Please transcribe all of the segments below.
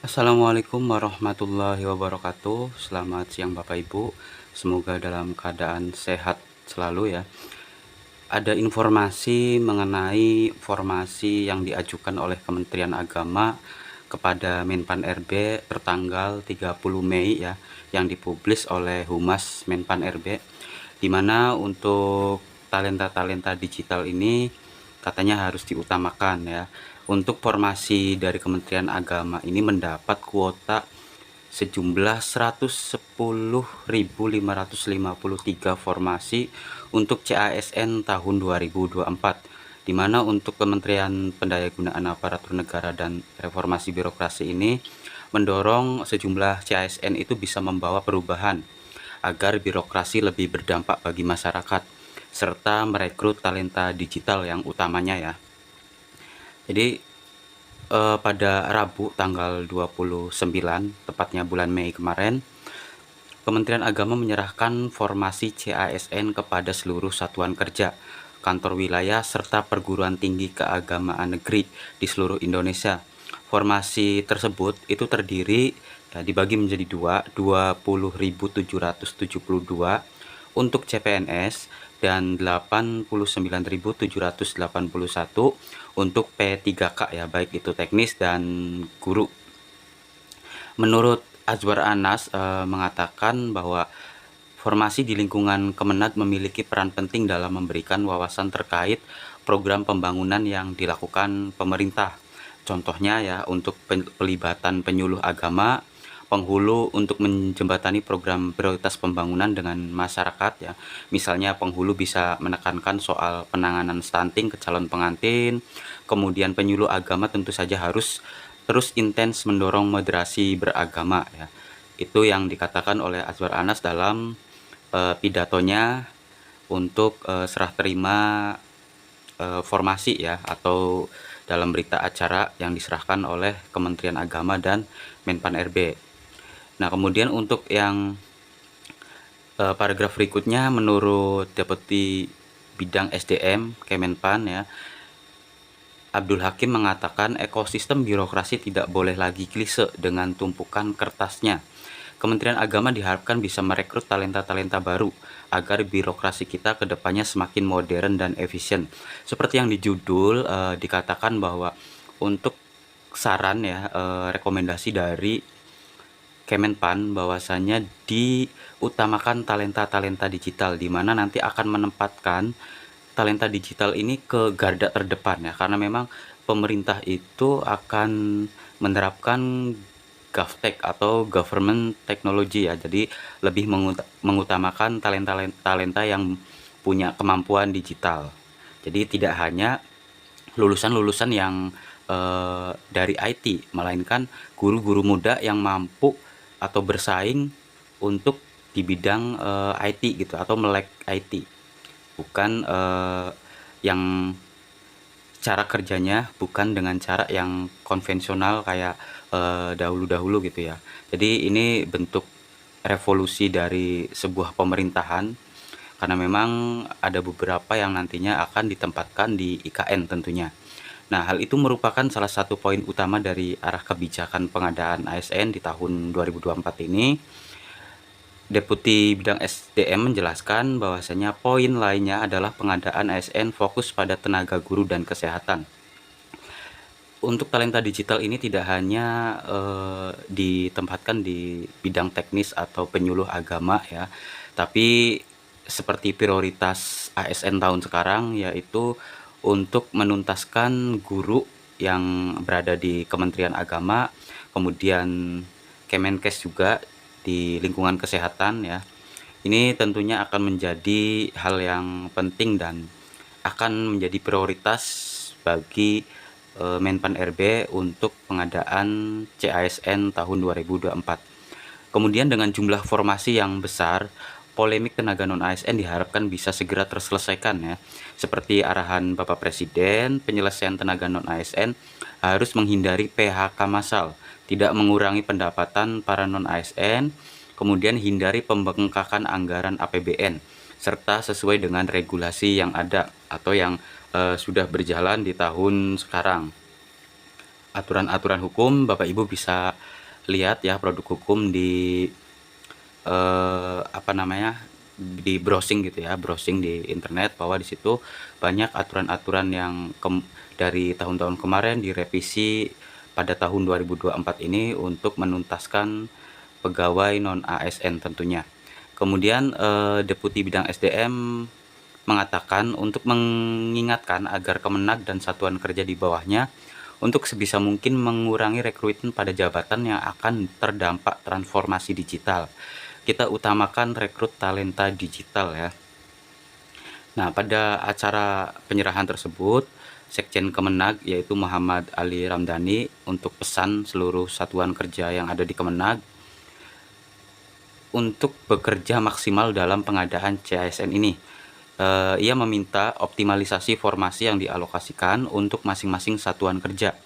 Assalamualaikum warahmatullahi wabarakatuh. Selamat siang Bapak Ibu. Semoga dalam keadaan sehat selalu ya. Ada informasi mengenai formasi yang diajukan oleh Kementerian Agama kepada Menpan RB tertanggal 30 Mei ya, yang dipublis oleh Humas Menpan RB, di mana untuk talenta-talenta digital ini katanya harus diutamakan ya. Untuk formasi dari Kementerian Agama ini mendapat kuota sejumlah 110.553 formasi untuk CASN tahun 2024, di mana untuk Kementerian Pendayagunaan Aparatur Negara dan Reformasi Birokrasi ini mendorong sejumlah CASN itu bisa membawa perubahan agar birokrasi lebih berdampak bagi masyarakat serta merekrut talenta digital yang utamanya ya. Jadi pada Rabu tanggal 29, tepatnya bulan Mei kemarin, Kementerian Agama menyerahkan formasi CASN kepada seluruh satuan kerja, kantor wilayah, serta perguruan tinggi keagamaan negeri di seluruh Indonesia. Formasi tersebut itu terdiri ya, dibagi menjadi dua, 20.772 untuk CPNS dan 89.781 untuk P3K ya, baik itu teknis dan guru. Menurut Azwar Anas mengatakan bahwa formasi di lingkungan Kemenag memiliki peran penting dalam memberikan wawasan terkait program pembangunan yang dilakukan pemerintah. Contohnya ya, untuk pelibatan penyuluh agama, penghulu untuk menjembatani program prioritas pembangunan dengan masyarakat ya. Misalnya penghulu bisa menekankan soal penanganan stunting ke calon pengantin, kemudian penyuluh agama tentu saja harus terus intens mendorong moderasi beragama ya. Itu yang dikatakan oleh Azwar Anas dalam pidatonya untuk serah terima formasi ya, atau dalam berita acara yang diserahkan oleh Kementerian Agama dan Menpan RB. Nah, kemudian untuk yang paragraf berikutnya, menurut Deputi Bidang SDM Kemenpan ya, Abdul Hakim mengatakan ekosistem birokrasi tidak boleh lagi klise dengan tumpukan kertasnya. Kementerian Agama diharapkan bisa merekrut talenta-talenta baru agar birokrasi kita ke depannya semakin modern dan efisien. Seperti yang di judul dikatakan bahwa untuk saran ya, rekomendasi dari Kemenpan bahwasanya diutamakan talenta-talenta digital, di mana nanti akan menempatkan talenta digital ini ke garda terdepan ya, karena memang pemerintah itu akan menerapkan GovTech atau Government Technology ya, jadi lebih mengutamakan talenta-talenta yang punya kemampuan digital. Jadi tidak hanya lulusan-lulusan yang dari IT, melainkan guru-guru muda yang mampu atau bersaing untuk di bidang IT gitu, atau melek IT, bukan yang cara kerjanya bukan dengan cara yang konvensional kayak dahulu-dahulu gitu ya. Jadi ini bentuk revolusi dari sebuah pemerintahan, karena memang ada beberapa yang nantinya akan ditempatkan di IKN tentunya. Nah, hal itu merupakan salah satu poin utama dari arah kebijakan pengadaan ASN di tahun 2024 ini. Deputi Bidang SDM menjelaskan bahwasanya poin lainnya adalah pengadaan ASN fokus pada tenaga guru dan kesehatan. Untuk talenta digital ini tidak hanya ditempatkan di bidang teknis atau penyuluh agama ya, tapi seperti prioritas ASN tahun sekarang yaitu untuk menuntaskan guru yang berada di Kementerian Agama, kemudian Kemenkes juga di lingkungan kesehatan ya. Ini tentunya akan menjadi hal yang penting dan akan menjadi prioritas bagi Menpan RB untuk pengadaan CASN tahun 2024. Kemudian dengan jumlah formasi yang besar, polemik tenaga non-ASN diharapkan bisa segera terselesaikan ya. Seperti arahan Bapak Presiden, penyelesaian tenaga non-ASN harus menghindari PHK massal, tidak mengurangi pendapatan para non-ASN, kemudian hindari pembengkakan anggaran APBN, serta sesuai dengan regulasi yang ada atau yang sudah berjalan di tahun sekarang. aturan-aturan hukum, Bapak Ibu bisa lihat ya produk hukum di apa namanya, di browsing gitu ya, browsing di internet, bahwa di situ banyak aturan-aturan yang dari tahun-tahun kemarin direvisi pada tahun 2024 ini untuk menuntaskan pegawai non ASN tentunya. Kemudian Deputi Bidang SDM mengatakan untuk mengingatkan agar Kemenag dan satuan kerja di bawahnya untuk sebisa mungkin mengurangi rekrutmen pada jabatan yang akan terdampak transformasi digital. Kita utamakan rekrut talenta digital ya. Nah, pada acara penyerahan tersebut, Sekjen Kemenag yaitu Muhammad Ali Ramdhani untuk pesan seluruh satuan kerja yang ada di Kemenag untuk bekerja maksimal dalam pengadaan CASN ini. Ia meminta optimalisasi formasi yang dialokasikan untuk masing-masing satuan kerja.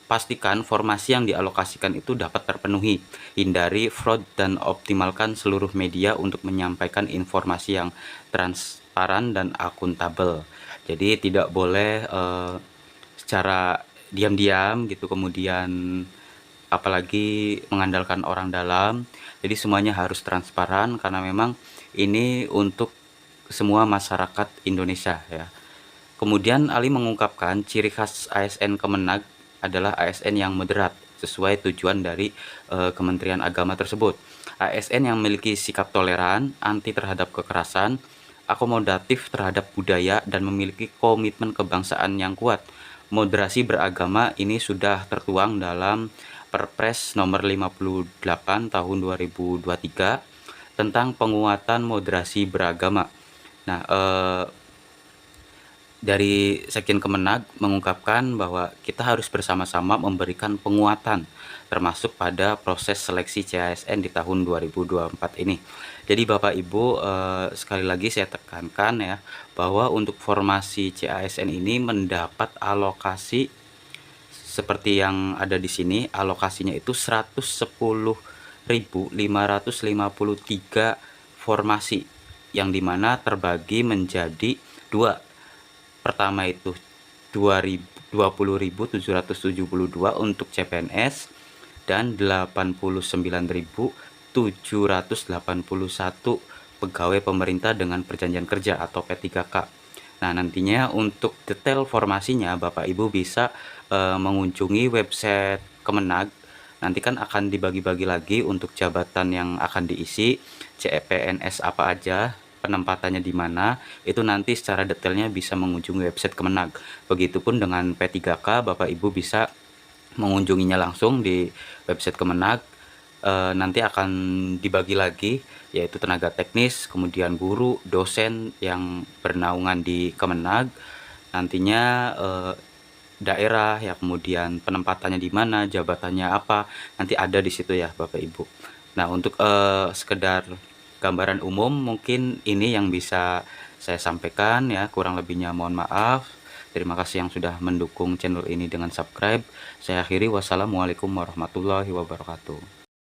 Pastikan formasi yang dialokasikan itu dapat terpenuhi, hindari fraud dan optimalkan seluruh media untuk menyampaikan informasi yang transparan dan akuntabel. Jadi tidak boleh secara diam-diam gitu, kemudian apalagi mengandalkan orang dalam. Jadi semuanya harus transparan karena memang ini untuk semua masyarakat Indonesia ya. Kemudian Ali mengungkapkan ciri khas ASN Kemenag adalah ASN yang moderat sesuai tujuan dari Kementerian Agama tersebut. ASN yang memiliki sikap toleran, anti terhadap kekerasan, akomodatif terhadap budaya, dan memiliki komitmen kebangsaan yang kuat. Moderasi beragama ini sudah tertuang dalam Perpres nomor 58 tahun 2023 tentang penguatan moderasi beragama. Nah, dari Sekjen Kemenag mengungkapkan bahwa kita harus bersama-sama memberikan penguatan termasuk pada proses seleksi CASN di tahun 2024 ini. Jadi Bapak Ibu, sekali lagi saya tekankan ya bahwa untuk formasi CASN ini mendapat alokasi seperti yang ada di sini. Alokasinya itu 110.553 formasi yang dimana terbagi menjadi dua. Pertama itu 20.772 untuk CPNS dan 89.781 pegawai pemerintah dengan perjanjian kerja atau P3K. Nah, nantinya untuk detail formasinya Bapak Ibu bisa mengunjungi website Kemenag. Nanti kan akan dibagi-bagi lagi untuk jabatan yang akan diisi, CPNS apa aja, penempatannya di mana, itu nanti secara detailnya bisa mengunjungi website Kemenag. Begitupun dengan P3K, Bapak Ibu bisa mengunjunginya langsung di website Kemenag. Nanti akan dibagi lagi, yaitu tenaga teknis, kemudian guru, dosen yang bernaungan di Kemenag. Nantinya daerah ya, kemudian penempatannya di mana, jabatannya apa, nanti ada di situ ya Bapak Ibu. Nah, untuk sekedar gambaran umum mungkin ini yang bisa saya sampaikan ya, kurang lebihnya mohon maaf. Terima kasih yang sudah mendukung channel ini dengan subscribe. Saya akhiri, wassalamualaikum warahmatullahi wabarakatuh.